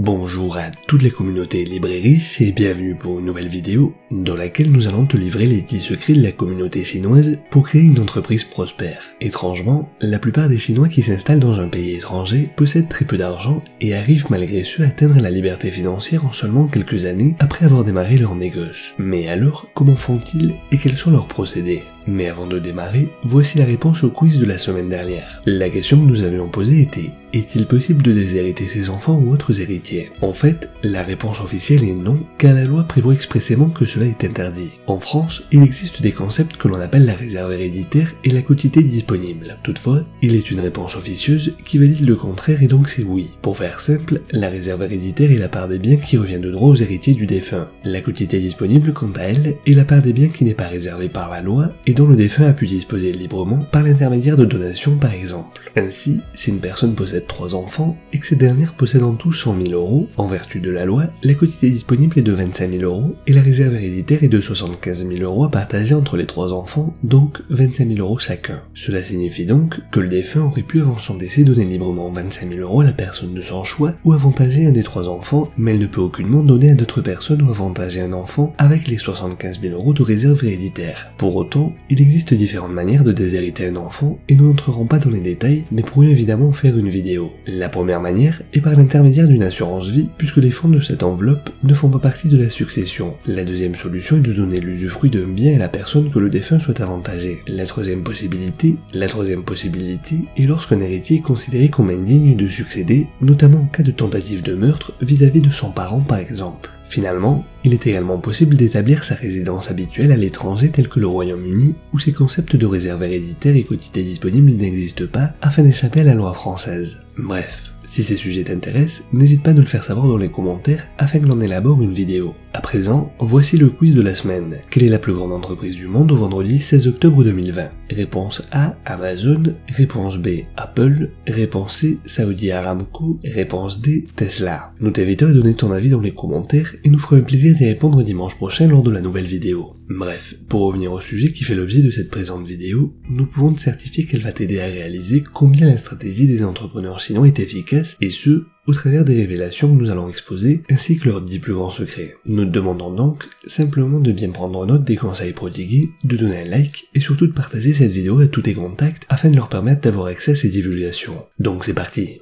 Bonjour à toutes les communautés librairies et bienvenue pour une nouvelle vidéo dans laquelle nous allons te livrer les 10 secrets de la communauté chinoise pour créer une entreprise prospère. Étrangement, la plupart des Chinois qui s'installent dans un pays étranger possèdent très peu d'argent et arrivent malgré ce à atteindre la liberté financière en seulement quelques années après avoir démarré leur négoce. Mais alors, comment font-ils et quels sont leurs procédés ? Mais avant de démarrer, voici la réponse au quiz de la semaine dernière. La question que nous avions posée était: est-il possible de déshériter ses enfants ou autres héritiers? En fait, la réponse officielle est non, car la loi prévoit expressément que cela est interdit. En France, il existe des concepts que l'on appelle la réserve héréditaire et la quotité disponible. Toutefois, il est une réponse officieuse qui valide le contraire et donc c'est oui. Pour faire simple, la réserve héréditaire est la part des biens qui revient de droit aux héritiers du défunt. La quotité disponible, quant à elle, est la part des biens qui n'est pas réservée par la loi et dont le défunt a pu disposer librement par l'intermédiaire de donations par exemple. Ainsi, si une personne possède 3 enfants et que cette dernière possède en tout 100 000 €, en vertu de la loi, la quotité disponible est de 25 000 € et la réserve héréditaire est de 75 000 € à partager entre les 3 enfants, donc 25 000 € chacun. Cela signifie donc que le défunt aurait pu avant son décès donner librement 25 000 € à la personne de son choix ou avantager un des 3 enfants, mais elle ne peut aucunement donner à d'autres personnes ou avantager un enfant avec les 75 000 € de réserve héréditaire. Pour autant, il existe différentes manières de déshériter un enfant et nous n'entrerons pas dans les détails, mais pourrions évidemment faire une vidéo. La première manière est par l'intermédiaire d'une assurance vie, puisque les fonds de cette enveloppe ne font pas partie de la succession. La deuxième solution est de donner l'usufruit d'un bien à la personne que le défunt souhaite avantager. La troisième possibilité est lorsqu'un héritier est considéré comme indigne de succéder, notamment en cas de tentative de meurtre vis-à-vis de son parent par exemple. Finalement, il est également possible d'établir sa résidence habituelle à l'étranger tel que le Royaume-Uni, où ces concepts de réserve héréditaire et quotité disponible n'existent pas afin d'échapper à la loi française. Bref, si ces sujets t'intéressent, n'hésite pas à nous le faire savoir dans les commentaires afin que l'on élabore une vidéo. À présent, voici le quiz de la semaine. Quelle est la plus grande entreprise du monde au vendredi 16 octobre 2020? Réponse A, Amazon. Réponse B, Apple. Réponse C, Saudi Aramco. Réponse D, Tesla. Nous t'invitons à donner ton avis dans les commentaires et nous ferons un plaisir d'y répondre dimanche prochain lors de la nouvelle vidéo. Bref, pour revenir au sujet qui fait l'objet de cette présente vidéo, nous pouvons te certifier qu'elle va t'aider à réaliser combien la stratégie des entrepreneurs chinois est efficace, et ce, au travers des révélations que nous allons exposer, ainsi que leurs 10 plus grands secrets. Nous te demandons donc simplement de bien prendre note des conseils prodigués, de donner un like, et surtout de partager cette vidéo à tous tes contacts afin de leur permettre d'avoir accès à ces divulgations. Donc c'est parti!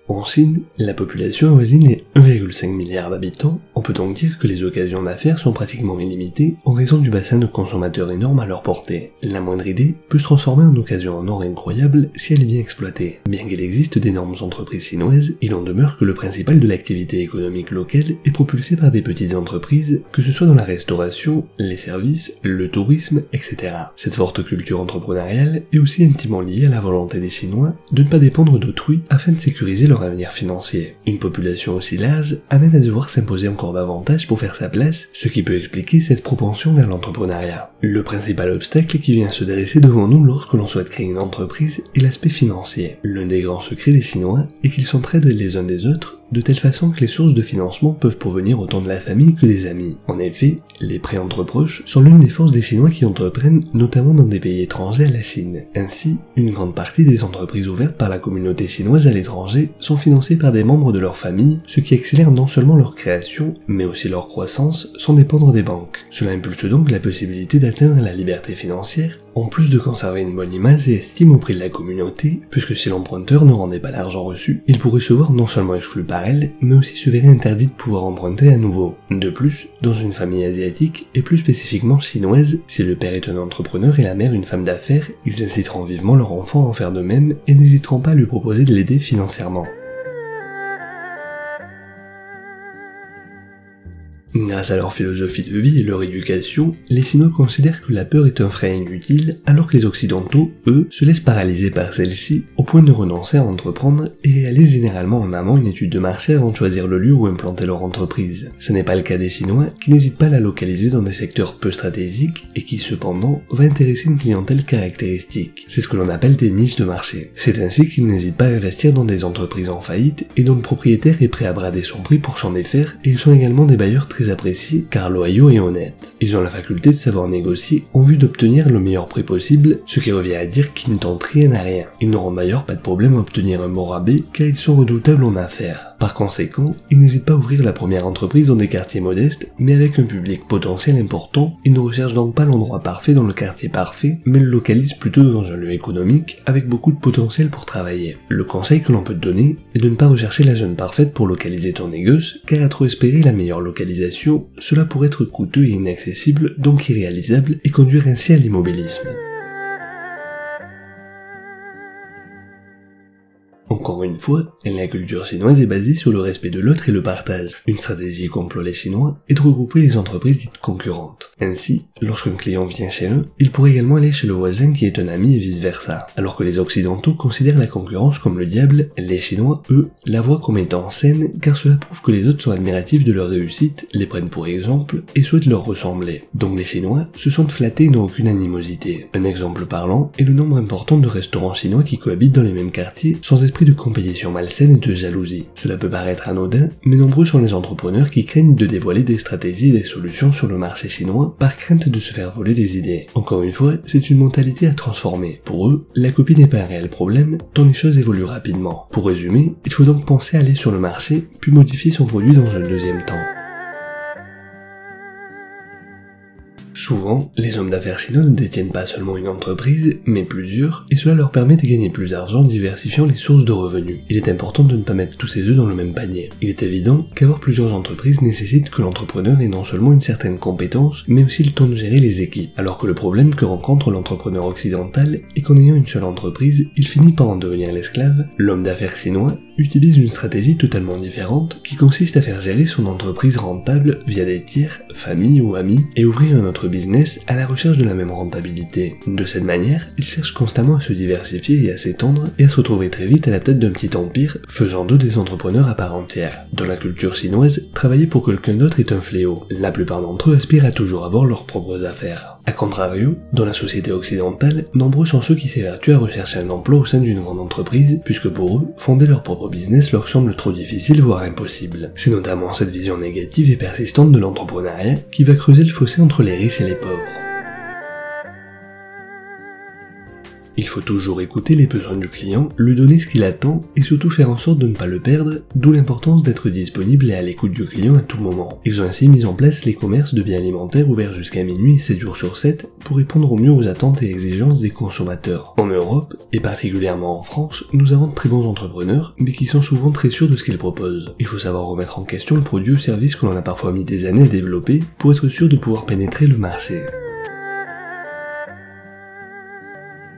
En Chine, la population avoisine les 1,5 milliard d'habitants, on peut donc dire que les occasions d'affaires sont pratiquement illimitées en raison du bassin de consommateurs énorme à leur portée. La moindre idée peut se transformer en occasion en or incroyable si elle est bien exploitée. Bien qu'il existe d'énormes entreprises chinoises, il en demeure que le principal de l'activité économique locale est propulsé par des petites entreprises, que ce soit dans la restauration, les services, le tourisme, etc. Cette forte culture entrepreneuriale est aussi intimement liée à la volonté des Chinois de ne pas dépendre d'autrui afin de sécuriser leur avenir financier. Une population aussi large amène à devoir s'imposer encore davantage pour faire sa place, ce qui peut expliquer cette propension vers l'entrepreneuriat. Le principal obstacle qui vient se dresser devant nous lorsque l'on souhaite créer une entreprise est l'aspect financier. L'un des grands secrets des Chinois est qu'ils s'entraident les uns des autres, de telle façon que les sources de financement peuvent provenir autant de la famille que des amis. En effet, les prêts entre proches sont l'une des forces des Chinois qui entreprennent, notamment dans des pays étrangers à la Chine. Ainsi, une grande partie des entreprises ouvertes par la communauté chinoise à l'étranger sont financées par des membres de leur famille, ce qui accélère non seulement leur création, mais aussi leur croissance sans dépendre des banques. Cela impulse donc la possibilité d'atteindre la liberté financière, en plus de conserver une bonne image et estime auprès de la communauté, puisque si l'emprunteur ne rendait pas l'argent reçu, il pourrait se voir non seulement exclu par elle, mais aussi se verrait interdit de pouvoir emprunter à nouveau. De plus, dans une famille asiatique, et plus spécifiquement chinoise, si le père est un entrepreneur et la mère une femme d'affaires, ils inciteront vivement leur enfant à en faire de même et n'hésiteront pas à lui proposer de l'aider financièrement. Grâce à leur philosophie de vie et leur éducation, les Chinois considèrent que la peur est un frein inutile, alors que les Occidentaux, eux, se laissent paralyser par celle-ci au point de renoncer à entreprendre et réalisent généralement en amont une étude de marché avant de choisir le lieu où implanter leur entreprise. Ce n'est pas le cas des Chinois, qui n'hésitent pas à la localiser dans des secteurs peu stratégiques et qui, cependant, va intéresser une clientèle caractéristique. C'est ce que l'on appelle des niches de marché. C'est ainsi qu'ils n'hésitent pas à investir dans des entreprises en faillite et dont le propriétaire est prêt à brader son prix pour s'en défaire, et ils sont également des bailleurs très très appréciés car loyaux et honnêtes. Ils ont la faculté de savoir négocier en vue d'obtenir le meilleur prix possible, ce qui revient à dire qu'ils ne tentent rien à rien. Ils n'auront d'ailleurs pas de problème à obtenir un bon rabais car ils sont redoutables en affaires. Par conséquent, ils n'hésitent pas à ouvrir la première entreprise dans des quartiers modestes, mais avec un public potentiel important. Ils ne recherchent donc pas l'endroit parfait dans le quartier parfait, mais le localisent plutôt dans un lieu économique avec beaucoup de potentiel pour travailler. Le conseil que l'on peut te donner est de ne pas rechercher la zone parfaite pour localiser ton négoce, car à trop espérer la meilleure localisation, cela pourrait être coûteux et inaccessible, donc irréalisable, et conduire ainsi à l'immobilisme. Encore une fois, la culture chinoise est basée sur le respect de l'autre et le partage. Une stratégie qu'emploient les Chinois est de regrouper les entreprises dites concurrentes. Ainsi, lorsqu'un client vient chez eux, il pourrait également aller chez le voisin qui est un ami et vice-versa. Alors que les Occidentaux considèrent la concurrence comme le diable, les Chinois, eux, la voient comme étant saine car cela prouve que les autres sont admiratifs de leur réussite, les prennent pour exemple et souhaitent leur ressembler. Donc les Chinois se sentent flattés et n'ont aucune animosité. Un exemple parlant est le nombre important de restaurants chinois qui cohabitent dans les mêmes quartiers sans esprit de compétition malsaine et de jalousie. Cela peut paraître anodin, mais nombreux sont les entrepreneurs qui craignent de dévoiler des stratégies et des solutions sur le marché chinois par crainte de se faire voler des idées. Encore une fois, c'est une mentalité à transformer. Pour eux, la copie n'est pas un réel problème, tant les choses évoluent rapidement. Pour résumer, il faut donc penser à aller sur le marché, puis modifier son produit dans un deuxième temps. Souvent, les hommes d'affaires chinois ne détiennent pas seulement une entreprise, mais plusieurs, et cela leur permet de gagner plus d'argent en diversifiant les sources de revenus. Il est important de ne pas mettre tous ses œufs dans le même panier. Il est évident qu'avoir plusieurs entreprises nécessite que l'entrepreneur ait non seulement une certaine compétence, mais aussi le temps de gérer les équipes. Alors que le problème que rencontre l'entrepreneur occidental est qu'en ayant une seule entreprise, il finit par en devenir l'esclave. L'homme d'affaires chinois utilise une stratégie totalement différente qui consiste à faire gérer son entreprise rentable via des tiers, famille ou amis, et ouvrir un autre business à la recherche de la même rentabilité. De cette manière, il cherche constamment à se diversifier et à s'étendre et à se retrouver très vite à la tête d'un petit empire, faisant d'eux des entrepreneurs à part entière. Dans la culture chinoise, travailler pour quelqu'un d'autre est un fléau. La plupart d'entre eux aspirent à toujours avoir leurs propres affaires. A contrario, dans la société occidentale, nombreux sont ceux qui s'évertuent à rechercher un emploi au sein d'une grande entreprise, puisque pour eux, fonder leur propre business leur semble trop difficile voire impossible. C'est notamment cette vision négative et persistante de l'entrepreneuriat qui va creuser le fossé entre les riches et les pauvres. Il faut toujours écouter les besoins du client, lui donner ce qu'il attend et surtout faire en sorte de ne pas le perdre, d'où l'importance d'être disponible et à l'écoute du client à tout moment. Ils ont ainsi mis en place les commerces de biens alimentaires ouverts jusqu'à minuit et 7 jours sur 7 pour répondre au mieux aux attentes et exigences des consommateurs. En Europe, et particulièrement en France, nous avons de très bons entrepreneurs, mais qui sont souvent très sûrs de ce qu'ils proposent. Il faut savoir remettre en question le produit ou service que l'on a parfois mis des années à développer pour être sûr de pouvoir pénétrer le marché.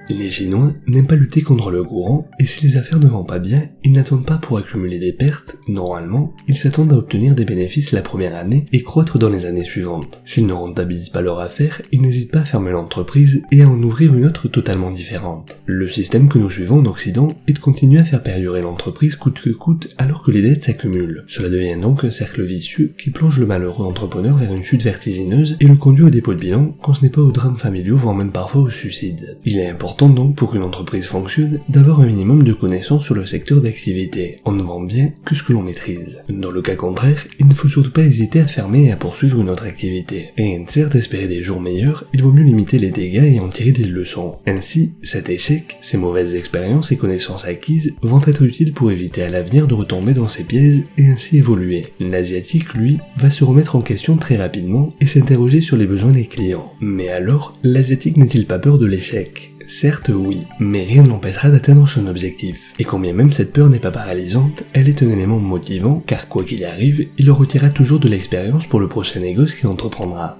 Les Chinois n'aiment pas lutter contre le courant, et si les affaires ne vont pas bien, ils n'attendent pas pour accumuler des pertes. Normalement, ils s'attendent à obtenir des bénéfices la première année et croître dans les années suivantes. S'ils ne rentabilisent pas leur affaire, ils n'hésitent pas à fermer l'entreprise et à en ouvrir une autre totalement différente. Le système que nous suivons en Occident est de continuer à faire perdurer l'entreprise coûte que coûte alors que les dettes s'accumulent. Cela devient donc un cercle vicieux qui plonge le malheureux entrepreneur vers une chute vertigineuse et le conduit au dépôt de bilan quand ce n'est pas aux drames familiaux voire même parfois au suicide. Il est important donc pour qu'une entreprise fonctionne d'avoir un minimum de connaissances sur le secteur d'activité. On ne vend bien que ce que l'on maîtrise. Dans le cas contraire, il ne faut surtout pas hésiter à fermer et à poursuivre une autre activité. Rien ne sert d'espérer des jours meilleurs, il vaut mieux limiter les dégâts et en tirer des leçons. Ainsi, cet échec, ces mauvaises expériences et connaissances acquises vont être utiles pour éviter à l'avenir de retomber dans ces pièges et ainsi évoluer. L'asiatique, lui, va se remettre en question très rapidement et s'interroger sur les besoins des clients. Mais alors, l'asiatique n'a-t-il pas peur de l'échec ? Certes oui, mais rien ne l'empêchera d'atteindre son objectif. Et quand bien même cette peur n'est pas paralysante, elle est un élément motivant car quoi qu'il arrive, il en retirera toujours de l'expérience pour le prochain négoce qu'il entreprendra.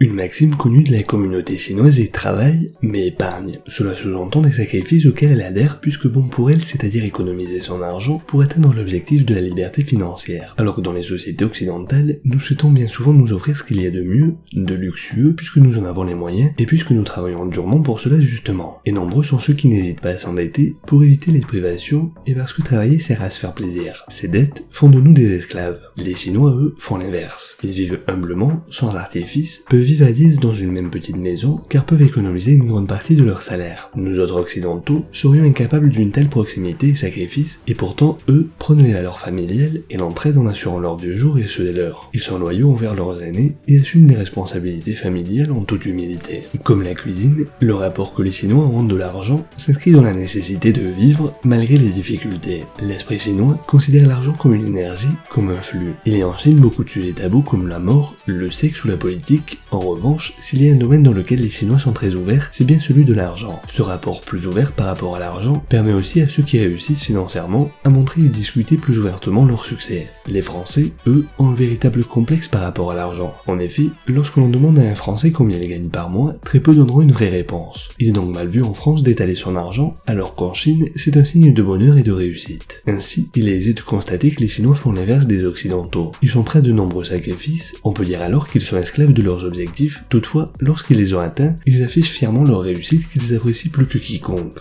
Une maxime connue de la communauté chinoise est travail, mais épargne. Cela sous-entend des sacrifices auxquels elle adhère puisque bon pour elle, c'est-à-dire économiser son argent pour atteindre l'objectif de la liberté financière. Alors que dans les sociétés occidentales, nous souhaitons bien souvent nous offrir ce qu'il y a de mieux, de luxueux, puisque nous en avons les moyens et puisque nous travaillons durement pour cela justement. Et nombreux sont ceux qui n'hésitent pas à s'endetter pour éviter les privations et parce que travailler sert à se faire plaisir. Ces dettes font de nous des esclaves. Les Chinois, eux, font l'inverse. Ils vivent humblement, sans artifice, peuvent vivre à 10 dans une même petite maison car peuvent économiser une grande partie de leur salaire. Nous autres occidentaux serions incapables d'une telle proximité et sacrifice, et pourtant eux prônent les valeurs familiales et l'entraide en assurant leur vieux jour et ceux des leurs. Ils sont loyaux envers leurs aînés et assument les responsabilités familiales en toute humilité. Comme la cuisine, le rapport que les Chinois ont de l'argent s'inscrit dans la nécessité de vivre malgré les difficultés. L'esprit chinois considère l'argent comme une énergie, comme un flux. Il y a en Chine beaucoup de sujets tabous comme la mort, le sexe ou la politique. En revanche, s'il y a un domaine dans lequel les Chinois sont très ouverts, c'est bien celui de l'argent. Ce rapport plus ouvert par rapport à l'argent permet aussi à ceux qui réussissent financièrement à montrer et discuter plus ouvertement leur succès. Les Français, eux, ont un véritable complexe par rapport à l'argent. En effet, lorsque l'on demande à un Français combien il gagne par mois, très peu donneront une vraie réponse. Il est donc mal vu en France d'étaler son argent, alors qu'en Chine, c'est un signe de bonheur et de réussite. Ainsi, il est aisé de constater que les Chinois font l'inverse des Occidentaux. Ils sont prêts à de nombreux sacrifices, on peut dire alors qu'ils sont esclaves de leurs objectifs, toutefois, lorsqu'ils les ont atteints, ils affichent fièrement leur réussite qu'ils apprécient plus que quiconque.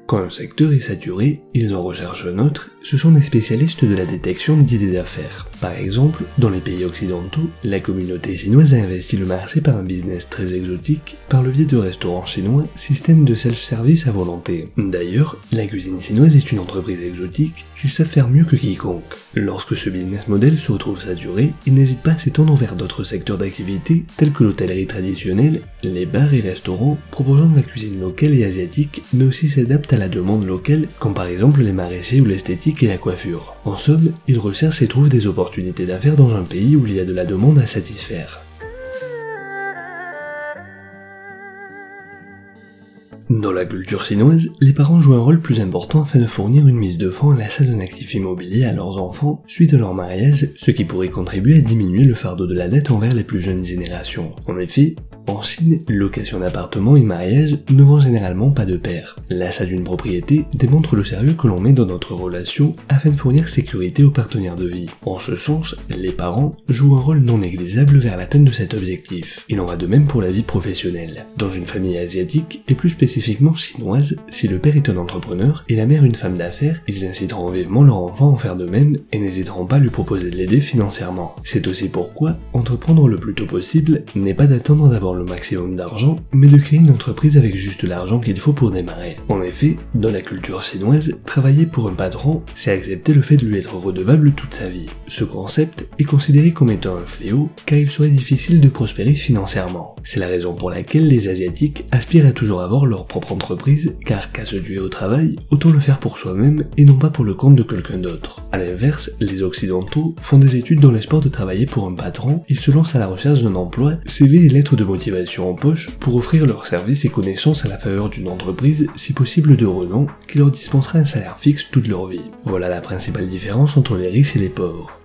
Quand un secteur est saturé, ils en recherchent un autre, ce sont des spécialistes de la détection d'idées d'affaires. Par exemple, dans les pays occidentaux, la communauté chinoise a investi le marché par un business très exotique, par le biais de restaurants chinois, système de self-service à volonté. D'ailleurs, la cuisine chinoise est une entreprise exotique qu'ils savent faire mieux que quiconque. Lorsque ce business model se retrouve saturé, ils n'hésitent pas à s'étendre vers d'autres secteurs d'activité, tels que l'hôtellerie traditionnelle, les bars et restaurants, proposant de la cuisine locale et asiatique, mais aussi s'adaptent à la demande locale, comme par exemple les maraîchers ou l'esthétique et la coiffure. En somme, ils recherchent et trouvent des opportunités d'affaires dans un pays où il y a de la demande à satisfaire. Dans la culture chinoise, les parents jouent un rôle plus important afin de fournir une mise de fonds à l'achat d'un actif immobilier à leurs enfants suite à leur mariage, ce qui pourrait contribuer à diminuer le fardeau de la dette envers les plus jeunes générations. En effet, en Chine, location d'appartements et mariage ne vont généralement pas de pair. L'achat d'une propriété démontre le sérieux que l'on met dans notre relation afin de fournir sécurité aux partenaires de vie. En ce sens, les parents jouent un rôle non négligeable vers l'atteinte de cet objectif. Il en va de même pour la vie professionnelle. Dans une famille asiatique, et plus spécifiquement chinoise, si le père est un entrepreneur et la mère une femme d'affaires, ils inciteront vivement leur enfant à en faire de même et n'hésiteront pas à lui proposer de l'aider financièrement. C'est aussi pourquoi entreprendre le plus tôt possible n'est pas d'attendre d'avoir le maximum d'argent, mais de créer une entreprise avec juste l'argent qu'il faut pour démarrer. En effet, dans la culture chinoise, travailler pour un patron, c'est accepter le fait de lui être redevable toute sa vie. Ce concept est considéré comme étant un fléau, car il serait difficile de prospérer financièrement. C'est la raison pour laquelle les Asiatiques aspirent à toujours avoir leur propre entreprise, car qu'à se tuer au travail, autant le faire pour soi-même et non pas pour le compte de quelqu'un d'autre. A l'inverse, les Occidentaux font des études dans l'espoir de travailler pour un patron, ils se lancent à la recherche d'un emploi, CV et lettres de motivation en poche pour offrir leurs services et connaissances à la faveur d'une entreprise, si possible de renom, qui leur dispensera un salaire fixe toute leur vie. Voilà la principale différence entre les riches et les pauvres.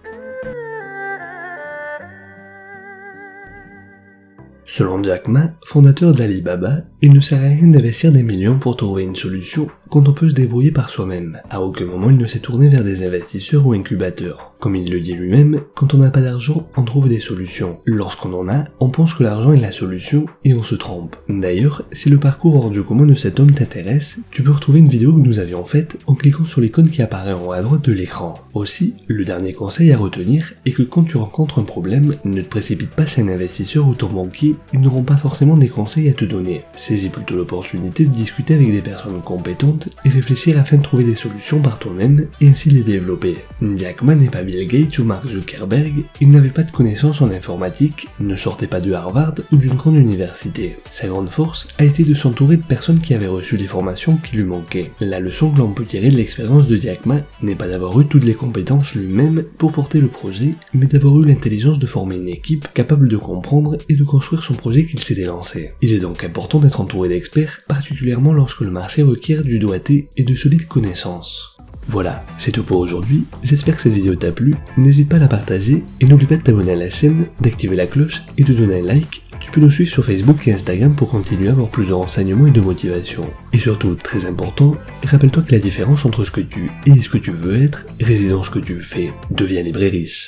Selon Jack Ma, fondateur d'Alibaba, il ne sert à rien d'investir des millions pour trouver une solution quand on peut se débrouiller par soi-même. À aucun moment il ne s'est tourné vers des investisseurs ou incubateurs. Comme il le dit lui-même, quand on n'a pas d'argent, on trouve des solutions. Lorsqu'on en a, on pense que l'argent est la solution et on se trompe. D'ailleurs, si le parcours hors du commun de cet homme t'intéresse, tu peux retrouver une vidéo que nous avions faite en cliquant sur l'icône qui apparaît en haut à droite de l'écran. Aussi, le dernier conseil à retenir est que quand tu rencontres un problème, ne te précipite pas chez un investisseur ou ton banquier, ils n'auront pas forcément des conseils à te donner. Saisis plutôt l'opportunité de discuter avec des personnes compétentes et réfléchir afin de trouver des solutions par toi-même et ainsi les développer. Jack Ma n'est pas Bill Gates ou Mark Zuckerberg, il n'avait pas de connaissances en informatique, ne sortait pas de Harvard ou d'une grande université. Sa grande force a été de s'entourer de personnes qui avaient reçu les formations qui lui manquaient. La leçon que l'on peut tirer de l'expérience de Jack Ma n'est pas d'avoir eu toutes les compétences lui-même pour porter le projet, mais d'avoir eu l'intelligence de former une équipe capable de comprendre et de construire son projet qu'il s'était lancé. Il est donc important d'être entouré d'experts, particulièrement lorsque le marché requiert du doigté et de solides connaissances. Voilà, c'est tout pour aujourd'hui, j'espère que cette vidéo t'a plu, n'hésite pas à la partager et n'oublie pas de t'abonner à la chaîne, d'activer la cloche et de donner un like. Tu peux nous suivre sur Facebook et Instagram pour continuer à avoir plus de renseignements et de motivation. Et surtout, très important, rappelle-toi que la différence entre ce que tu es et ce que tu veux être réside dans ce que tu fais. Deviens libre et riche.